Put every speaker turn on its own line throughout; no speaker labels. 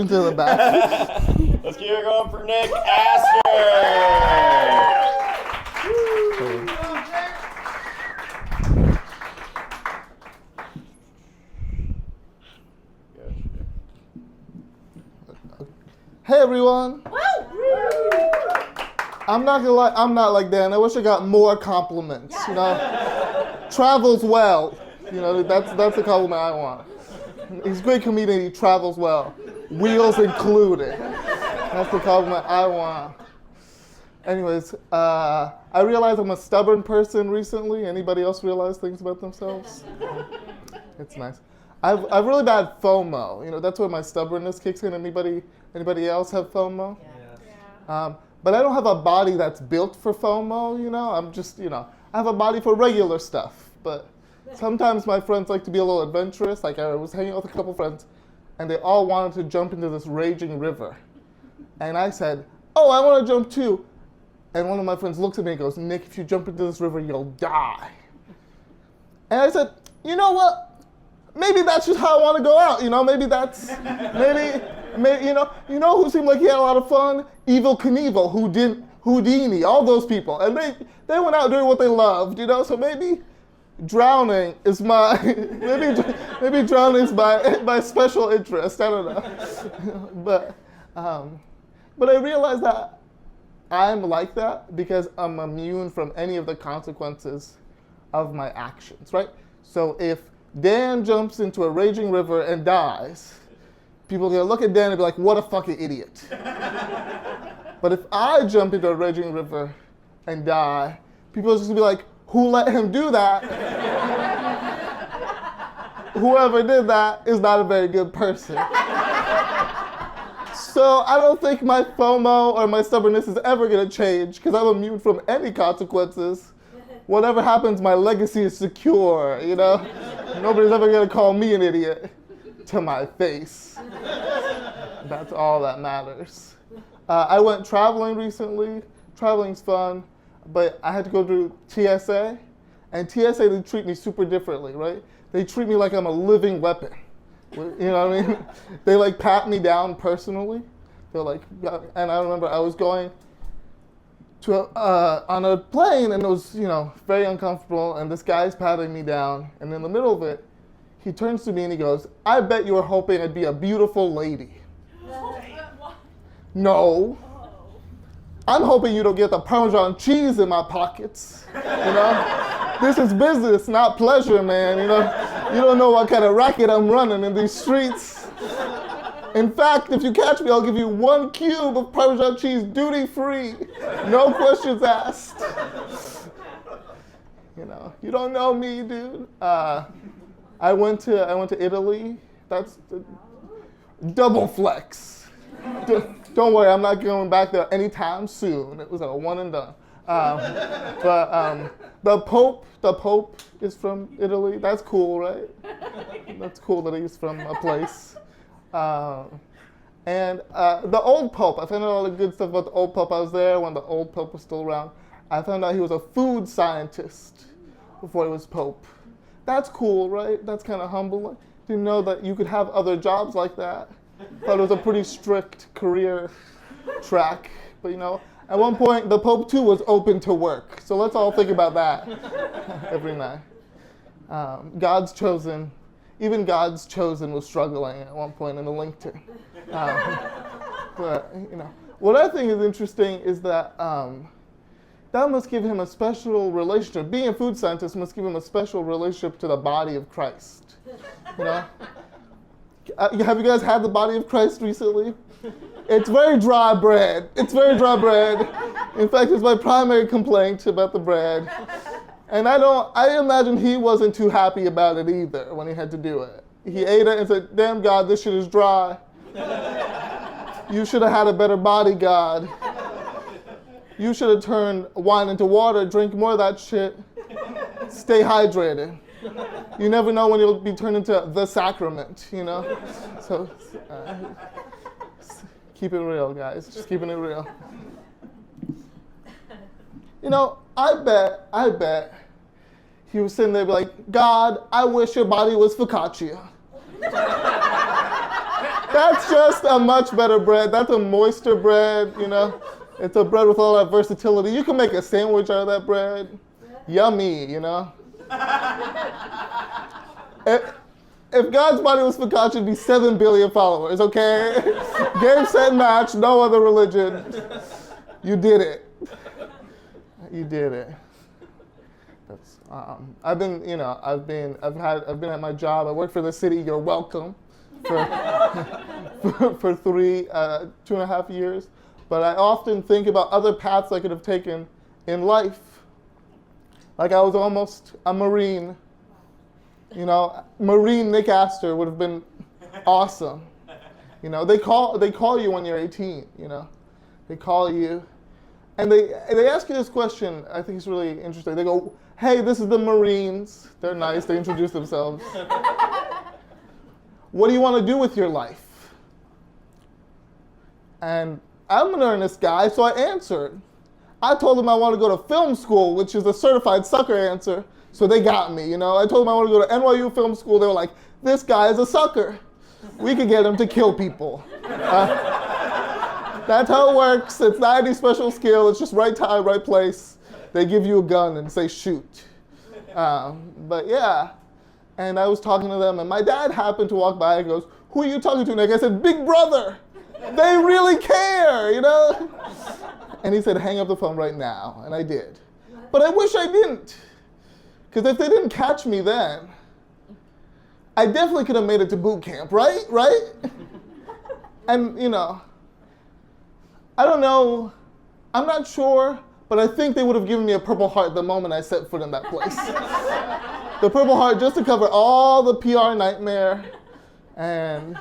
into the back.
Let's keep it going for Nick Astor.
Hey everyone. I'm not gonna lie, I'm not like Dan. I wish I got more compliments. You know, travels well. You know, that's the compliment I want. He's a great comedian. He travels well, wheels included. That's the compliment I want. Anyways, I realized I'm a stubborn person recently. Anybody else realize things about themselves? It's nice. I've really bad FOMO. You know, that's where my stubbornness kicks in. Anybody else have FOMO? Yeah. But I don't have a body that's built for FOMO. You know, I'm just, you know, I have a body for regular stuff. But sometimes my friends like to be a little adventurous. Like I was hanging out with a couple friends, and they all wanted to jump into this raging river. And I said, "Oh, I want to jump too." And one of my friends looks at me and goes, "Nick, if you jump into this river, you'll die." And I said, "You know what? Maybe that's just how I want to go out. You know, maybe you know who seemed like he had a lot of fun? Evel Knievel, Houdini, all those people. And they went out doing what they loved, you know, so maybe drowning is my, maybe drowning is my special interest, I don't know." But I realized that I'm like that because I'm immune from any of the consequences of my actions, right? So if Dan jumps into a raging river and dies, people are gonna look at Dan and be like, "What a fucking idiot." But if I jump into a raging river and die, people are just gonna be like, "Who let him do that?" Whoever did that is not a very good person. So I don't think my FOMO or my stubbornness is ever gonna change because I'm immune from any consequences. Whatever happens, my legacy is secure, you know? Nobody's ever gonna call me an idiot to my face. That's all that matters. I went traveling recently. Traveling's fun, but I had to go to TSA. And TSA, they treat me super differently, right? They treat me like I'm a living weapon. You know what I mean? They like pat me down personally. They're like, and I remember I was going to on a plane, and it was, you know, very uncomfortable, and this guy's patting me down, and in the middle of it, he turns to me and he goes, "I bet you were hoping I'd be a beautiful lady." No. I'm hoping you don't get the Parmesan cheese in my pockets, you know? This is business, not pleasure, man, you know? You don't know what kind of racket I'm running in these streets. In fact, if you catch me, I'll give you 1 cube of Parmesan cheese duty-free. No questions asked. You know, you don't know me, dude. I went to Italy. That's the double flex. Don't worry, I'm not going back there anytime soon. It was a one and done. But the Pope is from Italy. That's cool, right? That's cool that he's from a place. And the old Pope, I found out all the good stuff about the old Pope. I was there when the old Pope was still around. I found out he was a food scientist before he was Pope. That's cool, right? That's kind of humble. Didn't know that you could have other jobs like that. Thought it was a pretty strict career track. But you know, at one point, the Pope too was open to work. So let's all think about that every night. God's chosen. Even God's chosen was struggling at one point in the LinkedIn. But you know, what I think is interesting is that that must give him a special relationship. Being a food scientist must give him a special relationship to the body of Christ. You know, have you guys had the body of Christ recently? It's very dry bread. It's very dry bread. In fact, it's my primary complaint about the bread. And I imagine he wasn't too happy about it either when he had to do it. He ate it and said, "Damn, God, this shit is dry. You should have had a better body, God. You should have turned wine into water, drink more of that shit. Stay hydrated. You never know when you'll be turned into the sacrament, you know?" So keep it real, guys. Just keeping it real. You know, I bet he was sitting there like, "God, I wish your body was focaccia." That's just a much better bread. That's a moister bread, you know. It's a bread with all that versatility. You can make a sandwich out of that bread. Yummy, you know. If God's body was focaccia, it'd be 7 billion followers, okay? Game, set, match, no other religion. You did it. You did it. That's, I've been at my job. I work for the city. You're welcome. For 2.5 years. But I often think about other paths I could have taken in life. Like I was almost a Marine. You know, Marine Nick Astor would have been awesome. You know, they call you when you're 18, you know. They call you, and they ask you this question. I think it's really interesting. They go, hey, this is the Marines. They're nice. They introduce themselves. What do you want to do with your life? And I'm an earnest guy, so I answered. I told them I want to go to film school, which is a certified sucker answer. So they got me, you know. I told them I want to go to NYU film school. They were like, this guy is a sucker. We could get him to kill people. That's how it works. It's not any special skill. It's just right time, right place. They give you a gun and say, shoot. But yeah. And I was talking to them, and my dad happened to walk by and goes, who are you talking to, Nick? I said, Big Brother. They really care, you know? And he said, hang up the phone right now. And I did. But I wish I didn't. Because if they didn't catch me then, I definitely could have made it to boot camp, right? Right? And, you know, I don't know. I'm not sure, but I think they would have given me a Purple Heart the moment I set foot in that place. The Purple Heart just to cover all the PR nightmare. And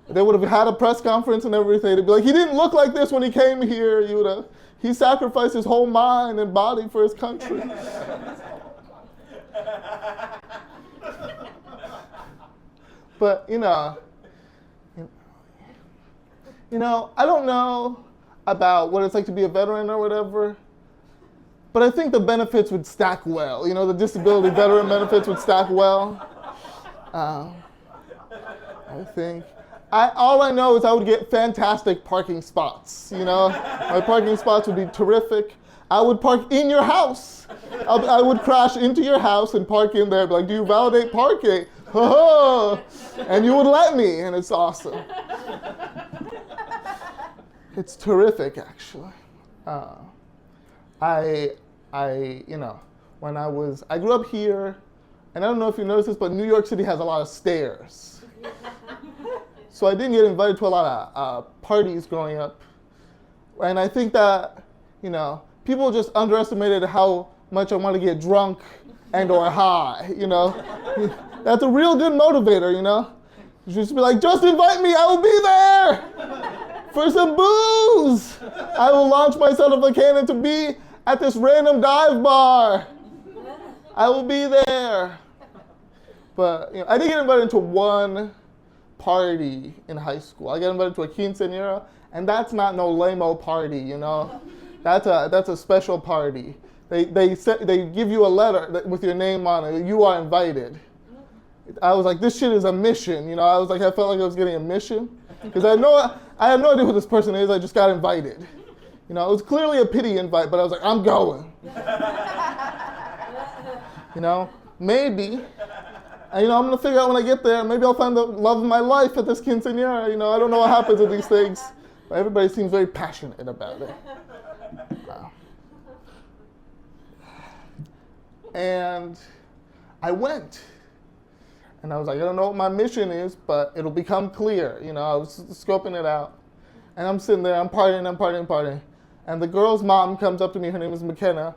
they would have had a press conference and everything. They'd be like, he didn't look like this when he came here. He sacrificed his whole mind and body for his country. But, you know, I don't know about what it's like to be a veteran or whatever, but I think the benefits would stack well. You know, the disability veteran benefits would stack well. I think. All I know is I would get fantastic parking spots, you know. My parking spots would be terrific. I would park in your house. I would crash into your house and park in there. Be like, do you validate parking? And you would let me, and it's awesome. It's terrific, actually. I grew up here, and I don't know if you noticed this, but New York City has a lot of stairs. So I didn't get invited to a lot of parties growing up. And I think that, you know, people just underestimated how much I want to get drunk and or high, you know. That's a real good motivator, you know. You just be like, just invite me, I will be there for some booze. I will launch myself of a cannon to be at this random dive bar. I will be there. But, you know, I didn't get invited to one party in high school. I got invited to a quinceañera, and that's not no lame-o party, you know. That's a special party. They give you a letter with your name on it. You are invited. I was like, this shit is a mission, you know. I felt like I was getting a mission because I have no idea who this person is. I just got invited. You know, it was clearly a pity invite, but I was like, I'm going. You know, maybe. And, you know, I'm gonna figure out when I get there. Maybe I'll find the love of my life at this quinceañera. You know, I don't know what happens with these things, but everybody seems very passionate about it. And I went. And I was like, I don't know what my mission is, but it'll become clear. You know, I was scoping it out. And I'm sitting there, I'm partying. And the girl's mom comes up to me, her name is McKenna,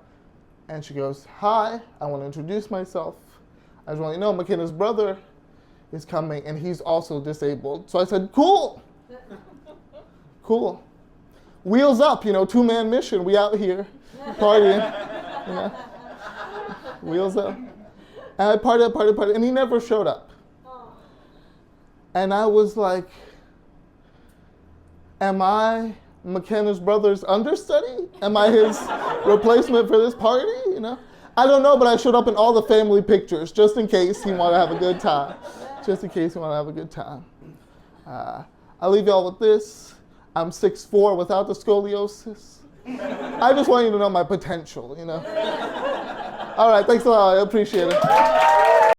and she goes, hi, I want to introduce myself. I just want you to know McKenna's brother is coming, and he's also disabled. So I said, cool. Cool. Wheels up, you know, 2-man mission. We out here partying, you know. Wheels up. And I partied, and he never showed up. And I was like, am I McKenna's brother's understudy? Am I his replacement for this party, you know? I don't know, but I showed up in all the family pictures, just in case he wanted to have a good time. I'll leave y'all with this. I'm 6'4" without the scoliosis. I just want you to know my potential, you know. All right, thanks a lot. I appreciate it.